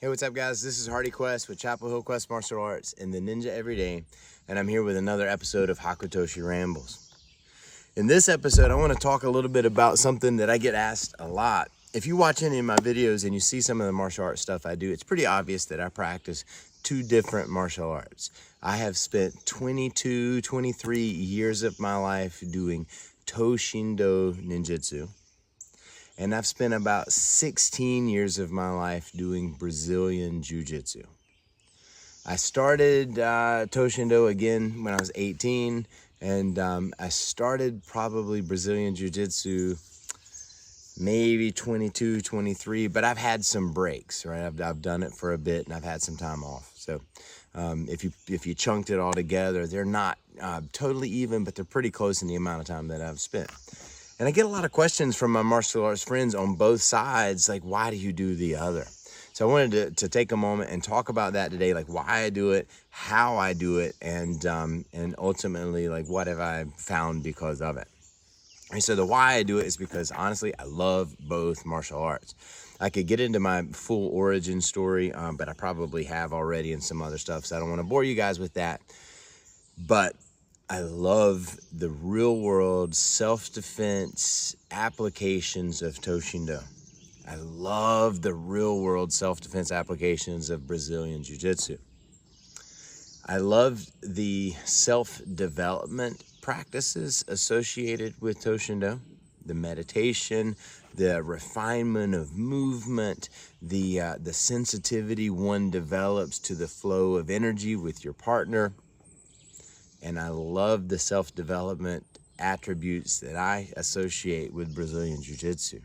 Hey, what's up, guys? This is Hardy Quest with Chapel Hill Quest Martial Arts and the Ninja Everyday, and I'm here with another episode of Hakutoshi Rambles. In this episode, I want to talk a little bit about something that I get asked a lot. If you watch any of my videos and you see some of the martial arts stuff I do, it's pretty obvious that I practice two different martial arts. I have spent 23 years of my life doing Toshindo Ninjutsu. And I've spent about 16 years of my life doing Brazilian Jiu-Jitsu. I started Toshindo again when I was 18, and I started probably Brazilian Jiu-Jitsu maybe 22, 23, but I've had some breaks, right? I've done it for a bit, and I've had some time off. So if you chunked it all together, they're not totally even, but they're pretty close in the amount of time that I've spent. And I get a lot of questions from my martial arts friends on both sides, like, why do you do the other? So I wanted to take a moment and talk about that today, like why I do it, how I do it, and ultimately, like, what have I found because of it. And so the why I do it is because, honestly, I love both martial arts. I could get into my full origin story, but I probably have already and some other stuff, so I don't want to bore you guys with that. But I love the real world self-defense applications of Toshindo. I love the real world self-defense applications of Brazilian Jiu-Jitsu. I love the self-development practices associated with Toshindo, the meditation, the refinement of movement, the sensitivity one develops to the flow of energy with your partner. And I love the self-development attributes that I associate with Brazilian Jiu-Jitsu.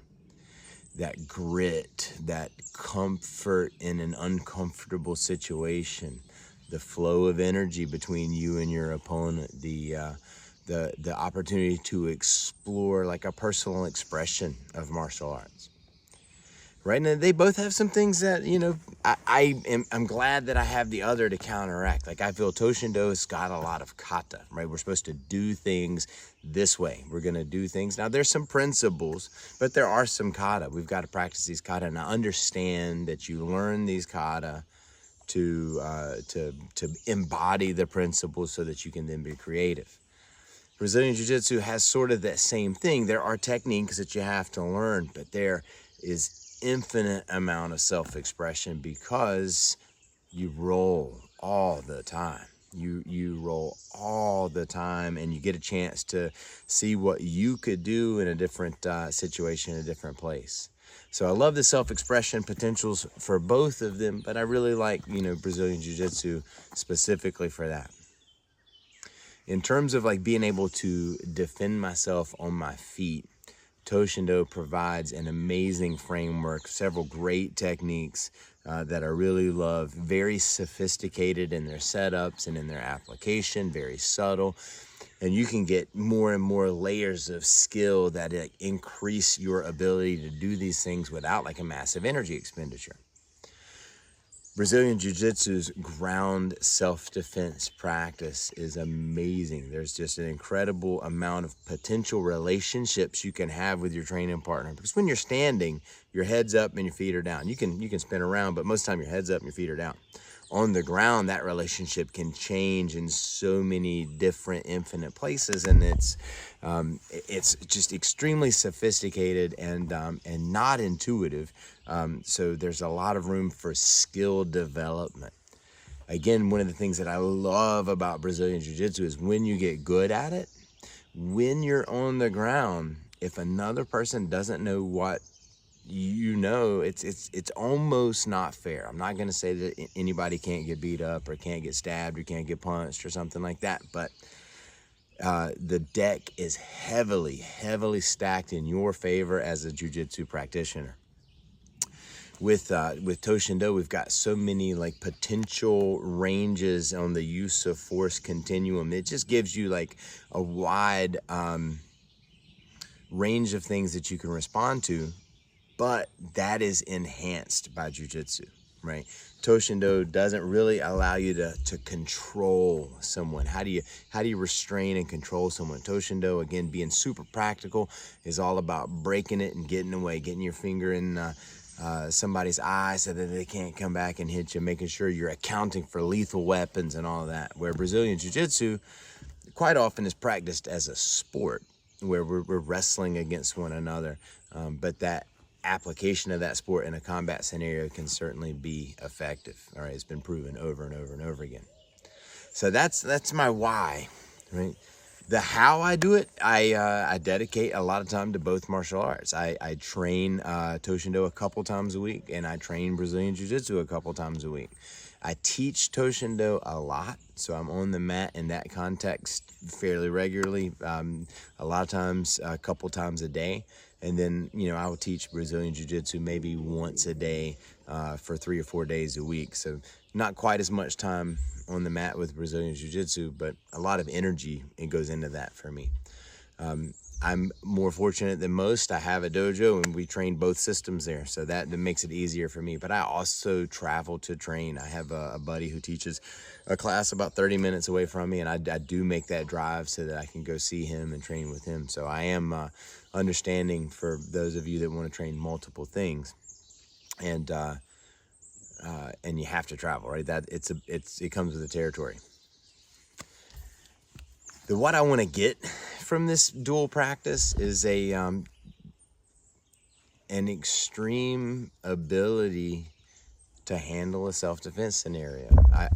That grit, that comfort in an uncomfortable situation, the flow of energy between you and your opponent, the opportunity to explore like a personal expression of martial arts. Right now, they both have some things that, you know, I'm glad that I have the other to counteract. Like, I feel Toshindo's got a lot of kata, right? We're supposed to do things this way. We're going to do things. Now, there's some principles, but there are some kata. We've got to practice these kata. And I understand that you learn these kata to embody the principles so that you can then be creative. Brazilian Jiu-Jitsu has sort of that same thing. There are techniques that you have to learn, but there is infinite amount of self-expression because you roll all the time. You roll all the time, and you get a chance to see what you could do in a different situation, in a different place. So I love the self-expression potentials for both of them, but I really like, you know, Brazilian Jiu-Jitsu specifically for that. In terms of like being able to defend myself on my feet, Toshindo provides an amazing framework, several great techniques that I really love, very sophisticated in their setups and in their application, very subtle. And you can get more and more layers of skill that increase your ability to do these things without like a massive energy expenditure. Brazilian Jiu-Jitsu's ground self-defense practice is amazing. There's just an incredible amount of potential relationships you can have with your training partner. Because when you're standing, your head's up and your feet are down. You can spin around, but most of the time your head's up and your feet are down. On the ground, that relationship can change in so many different infinite places, and it's just extremely sophisticated and not intuitive. So there's a lot of room for skill development. Again, one of the things that I love about Brazilian Jiu-Jitsu is when you get good at it, when you're on the ground, if another person doesn't know what you know, it's almost not fair. I'm not going to say that anybody can't get beat up or can't get stabbed or can't get punched or something like that, but the deck is heavily stacked in your favor as a jiu-jitsu practitioner. With Toshindo, we've got so many like potential ranges on the use of force continuum. It just gives you like a wide range of things that you can respond to, but that is enhanced by jiu-jitsu, right? Toshindo doesn't really allow you to control someone. How do you restrain and control someone? Toshindo, again, being super practical, is all about breaking it and getting away, getting your finger in somebody's eye so that they can't come back and hit you, making sure you're accounting for lethal weapons and all of that. Where Brazilian Jiu-Jitsu quite often is practiced as a sport, where we're wrestling against one another, but that application of that sport in a combat scenario can certainly be effective. All right, it's been proven over and over and over again. So that's my why, right? The how I do it, I dedicate a lot of time to both martial arts. I train Toshindo a couple times a week, and I train Brazilian Jiu-Jitsu a couple times a week. I teach Toshindo a lot, so I'm on the mat in that context fairly regularly, a lot of times, a couple times a day. And then, you know, I will teach Brazilian Jiu-Jitsu maybe once a day for 3 or 4 days a week. So not quite as much time on the mat with Brazilian Jiu-Jitsu, but a lot of energy it goes into that for me. I'm more fortunate than most. I have a dojo and we train both systems there, so that makes it easier for me. But I also travel to train. I have a buddy who teaches a class about 30 minutes away from me, and I do make that drive so that I can go see him and train with him. So I am understanding for those of you that want to train multiple things, and you have to travel, right? That it comes with the territory. What I want to get from this dual practice is an extreme ability to handle a self-defense scenario.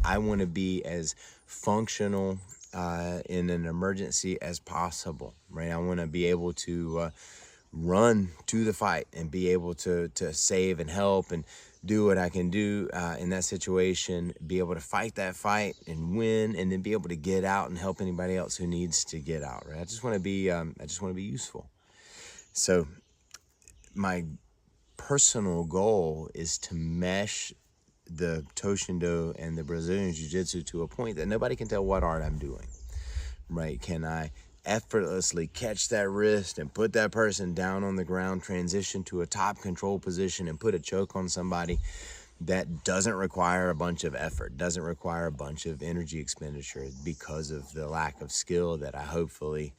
I want to be as functional in an emergency as possible, right? I want to be able to run to the fight and be able to save and help and do what I can do in that situation, be able to fight that fight and win, and then be able to get out and help anybody else who needs to get out, right? I just want to be useful. So my personal goal is to mesh the Toshindo and the Brazilian Jiu-Jitsu to a point that nobody can tell what art I'm doing, right? Can I effortlessly catch that wrist and put that person down on the ground, transition to a top control position and put a choke on somebody? That doesn't require a bunch of effort, doesn't require a bunch of energy expenditure, because of the lack of skill that I hopefully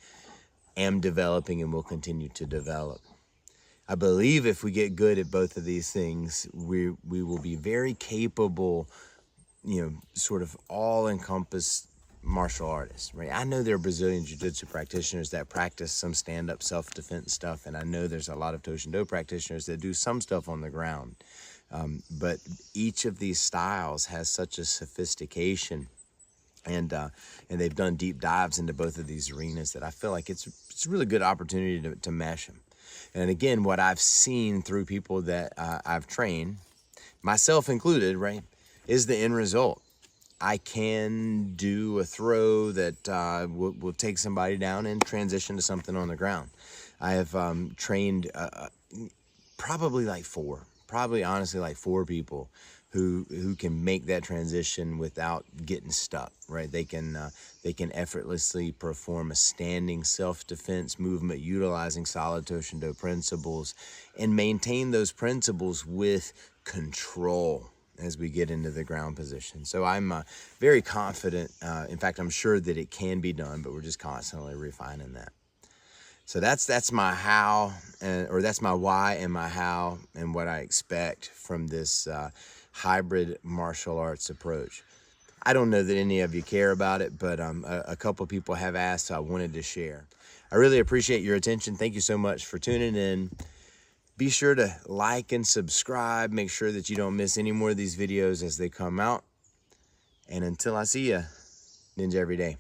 am developing and will continue to develop. I believe if we get good at both of these things, we will be very capable, you know, sort of all-encompassed martial artists, right? I know there are Brazilian Jiu-Jitsu practitioners that practice some stand-up self-defense stuff, and I know there's a lot of Toshindo practitioners that do some stuff on the ground. But each of these styles has such a sophistication, and they've done deep dives into both of these arenas that I feel like it's a really good opportunity to mesh them. And again, what I've seen through people that I've trained, myself included, right, is the end result. I can do a throw that will take somebody down and transition to something on the ground. I have trained probably honestly like four people who can make that transition without getting stuck, right? They can effortlessly perform a standing self-defense movement utilizing solid Toshindo principles and maintain those principles with control as we get into the ground position. So I'm very confident. In fact, I'm sure that it can be done, but we're just constantly refining that. So that's my how, or that's my why and my how, and what I expect from this hybrid martial arts approach. I don't know that any of you care about it, but a couple people have asked, so I wanted to share. I really appreciate your attention. Thank you so much for tuning in. Be sure to like and subscribe. Make sure that you don't miss any more of these videos as they come out. And until I see you, Ninja every day.